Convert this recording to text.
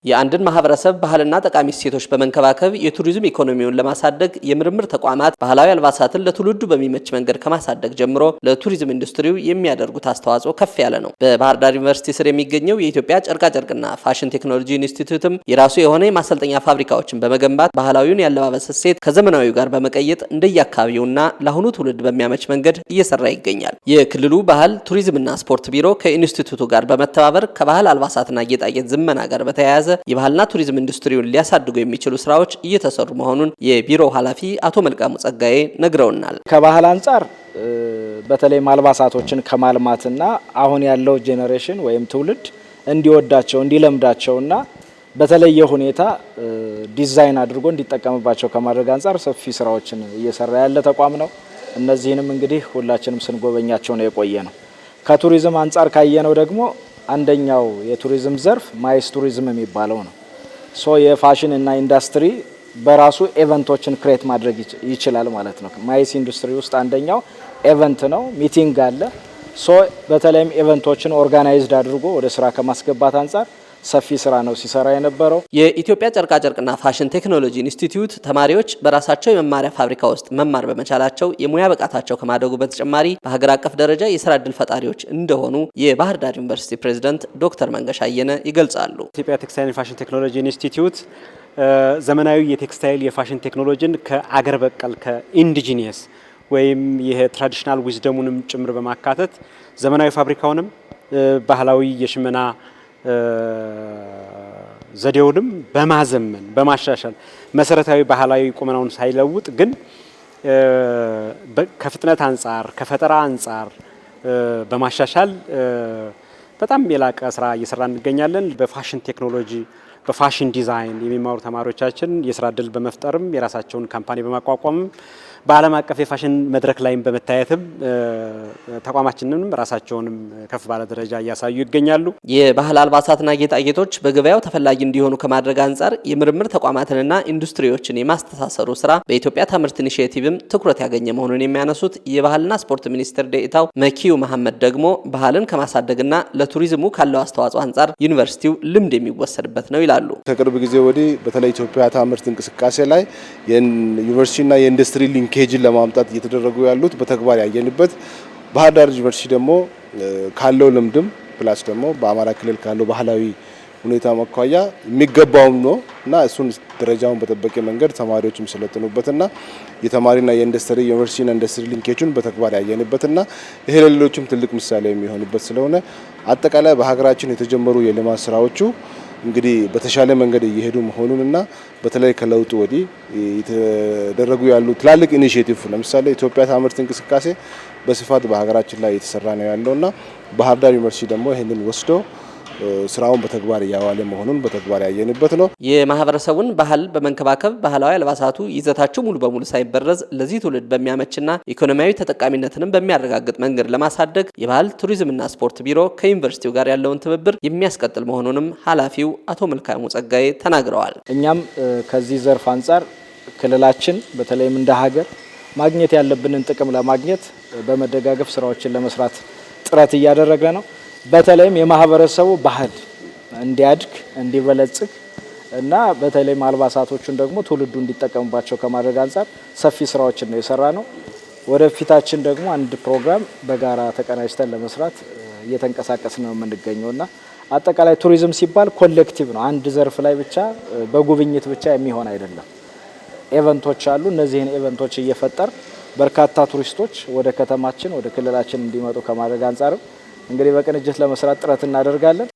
የአንድን ማህበረሰብ ባህልና ጠቃሚ እሴቶች በመንከባከብ የቱሪዝም ኢኮኖሚውን ለማሳደግ የምርምር ተቋማት ባህላዊ አልባሳትን ለትውልዱ በሚመች መንገድ ከማሳደግ ጀምሮ ለቱሪዝም ኢንዱስትሪው የሚያደርጉት አስተዋጽኦ ከፍ ያለ ነው። በባህር ዳር ዩኒቨርሲቲ ስር የሚገኘው የኢትዮጵያ ጨርቃጨርቅና ፋሽን ቴክኖሎጂ ኢንስቲትዩትም የራሱ የሆነ የማሰልጠኛ ፋብሪካዎችን በመገንባት ባህላዊውን ያለባበስ እሴት ከዘመናዊው ጋር በመቀየጥ እንደየአካባቢውና ለአሁኑ ትውልድ በሚያመች መንገድ እየሰራ ይገኛል። የክልሉ ባህል ቱሪዝምና ስፖርት ቢሮ ከኢንስቲትዩቱ ጋር በመተባበር ከባህል አልባሳትና ጌጣጌጥ ዝመና ጋር በተያያዘ የባህልና ቱሪዝም ኢንዱስትሪውን ሊያሳድጉ የሚችሉ ስራዎች እየተሰሩ መሆኑን የቢሮው ኃላፊ አቶ መልካሙ ጸጋዬ ነግረውናል። ከባህል አንጻር በተለይ አልባሳቶችን ከማልማትና አሁን ያለው ጄኔሬሽን ወይም ትውልድ እንዲወዳቸው እንዲለምዳቸውና በተለየ ሁኔታ ዲዛይን አድርጎ እንዲጠቀምባቸው ከማድረግ አንጻር ሰፊ ስራዎችን እየሰራ ያለ ተቋም ነው። እነዚህንም እንግዲህ ሁላችንም ስንጎበኛቸው ነው የቆየ ነው። ከቱሪዝም አንጻር ካየነው ደግሞ አንደኛው የቱሪዝም ዘርፍ ማይስ ቱሪዝም የሚባለው ነው። የፋሽን እና ኢንዱስትሪ በራሱ ኢቨንቶችን ክሬት ማድረግ ይችላል ማለት ነው። ማይስ ኢንዱስትሪ ውስጥ አንደኛው ኢቨንት ነው፣ ሚቲንግ አለ። በተለይም ኢቨንቶችን ኦርጋናይዝድ አድርጎ ወደ ስራ ከማስገባት አንጻር ሰፊ ስራ ነው ሲሰራ የነበረው። የኢትዮጵያ ጨርቃጨርቅና ፋሽን ቴክኖሎጂ ኢንስቲትዩት ተማሪዎች በራሳቸው የመማሪያ ፋብሪካ ውስጥ መማር በመቻላቸው የሙያ ብቃታቸው ከማደጉ በተጨማሪ በሀገር አቀፍ ደረጃ የስራ ዕድል ፈጣሪዎች እንደሆኑ የባህር ዳር ዩኒቨርሲቲ ፕሬዝዳንት ዶክተር መንገሻ አየነ ይገልጻሉ። ኢትዮጵያ ቴክስታይል ፋሽን ቴክኖሎጂ ኢንስቲትዩት ዘመናዊ የቴክስታይል የፋሽን ቴክኖሎጂን ከአገር በቀል ከኢንዲጂኒየስ ወይም ይሄ ትራዲሽናል ዊዝደሙንም ጭምር በማካተት ዘመናዊ ፋብሪካውንም ባህላዊ የሽመና ዘዴውንም በማዘመን በማሻሻል መሰረታዊ ባህላዊ ቁመናውን ሳይለውጥ ግን ከፍጥነት አንጻር ከፈጠራ አንጻር በማሻሻል በጣም የላቀ ስራ እየሰራ እንገኛለን። በፋሽን ቴክኖሎጂ በፋሽን ዲዛይን የሚማሩ ተማሪዎቻችን የስራ ዕድል በመፍጠርም የራሳቸውን ካምፓኒ በማቋቋምም በዓለም አቀፍ የፋሽን መድረክ ላይም በመታየትም ተቋማችንንም ራሳቸውንም ከፍ ባለ ደረጃ እያሳዩ ይገኛሉ። የባህል አልባሳትና ጌጣጌጦች በገበያው ተፈላጊ እንዲሆኑ ከማድረግ አንጻር የምርምር ተቋማትንና ኢንዱስትሪዎችን የማስተሳሰሩ ስራ በኢትዮጵያ ታምርት ኢኒሺዬቲቭም ትኩረት ያገኘ መሆኑን የሚያነሱት የባህልና ስፖርት ሚኒስትር ዴኤታው መኪዩ መሐመድ ደግሞ ባህልን ከማሳደግና ለቱሪዝሙ ካለው አስተዋጽኦ አንጻር ዩኒቨርሲቲው ልምድ የሚወሰድበት ነው ይላሉ። ከቅርብ ጊዜ ወዲህ በተለይ ኢትዮጵያ ታምርት እንቅስቃሴ ላይ የዩኒቨርሲቲና የኢንዱስትሪ ሊንኬጅን ለማምጣት እየተደረጉ ያሉት በተግባር ያየንበት ባህር ዳር ዩኒቨርሲቲ ደግሞ ካለው ልምድም ፕላስ ደግሞ በአማራ ክልል ካለው ባህላዊ ሁኔታ መኳያ የሚገባውም ነው እና እሱን ደረጃውን በተጠበቀ መንገድ ተማሪዎች የሚሰለጥኑበትና የተማሪና የኢንዱስትሪ ዩኒቨርሲቲና ኢንዱስትሪ ሊንኬጁን በተግባር ያየንበትና ይሄ ለሌሎችም ትልቅ ምሳሌ የሚሆንበት ስለሆነ አጠቃላይ በሀገራችን የተጀመሩ የልማት ስራዎቹ እንግዲህ በተሻለ መንገድ እየሄዱ መሆኑንና በተለይ ከለውጡ ወዲህ የተደረጉ ያሉ ትላልቅ ኢኒሺዬቲቭ ለምሳሌ ኢትዮጵያ ታምርት እንቅስቃሴ በስፋት በሀገራችን ላይ የተሰራ ነው ያለውና ባህር ዳር ዩኒቨርሲቲ ደግሞ ይሄንን ወስዶ ስራውን በተግባር ያዋለ መሆኑን በተግባር ያየንበት ነው። የማህበረሰቡን ባህል በመንከባከብ ባህላዊ አልባሳቱ ይዘታቸው ሙሉ በሙሉ ሳይበረዝ ለዚህ ትውልድ በሚያመችና ኢኮኖሚያዊ ተጠቃሚነትንም በሚያረጋግጥ መንገድ ለማሳደግ የባህል ቱሪዝምና ስፖርት ቢሮ ከዩኒቨርሲቲው ጋር ያለውን ትብብር የሚያስቀጥል መሆኑንም ኃላፊው አቶ መልካሙ ጸጋዬ ተናግረዋል። እኛም ከዚህ ዘርፍ አንጻር ክልላችን በተለይም እንደ ሀገር ማግኘት ያለብንን ጥቅም ለማግኘት በመደጋገፍ ስራዎችን ለመስራት ጥረት እያደረገ ነው። በተለይም የማህበረሰቡ ባህል እንዲያድግ እንዲበለጽግ እና በተለይም አልባሳቶቹን ደግሞ ትውልዱ እንዲጠቀምባቸው ከማድረግ አንጻር ሰፊ ስራዎችን ነው የሰራ ነው። ወደፊታችን ደግሞ አንድ ፕሮግራም በጋራ ተቀናጅተን ለመስራት እየተንቀሳቀስን ነው የምንገኘውና አጠቃላይ ቱሪዝም ሲባል ኮሌክቲቭ ነው። አንድ ዘርፍ ላይ ብቻ በጉብኝት ብቻ የሚሆን አይደለም። ኢቨንቶች አሉ። እነዚህን ኢቨንቶች እየፈጠር በርካታ ቱሪስቶች ወደ ከተማችን ወደ ክልላችን እንዲመጡ ከማድረግ አንጻርም እንግዲህ በቅንጅት ለመስራት ጥረት እናደርጋለን።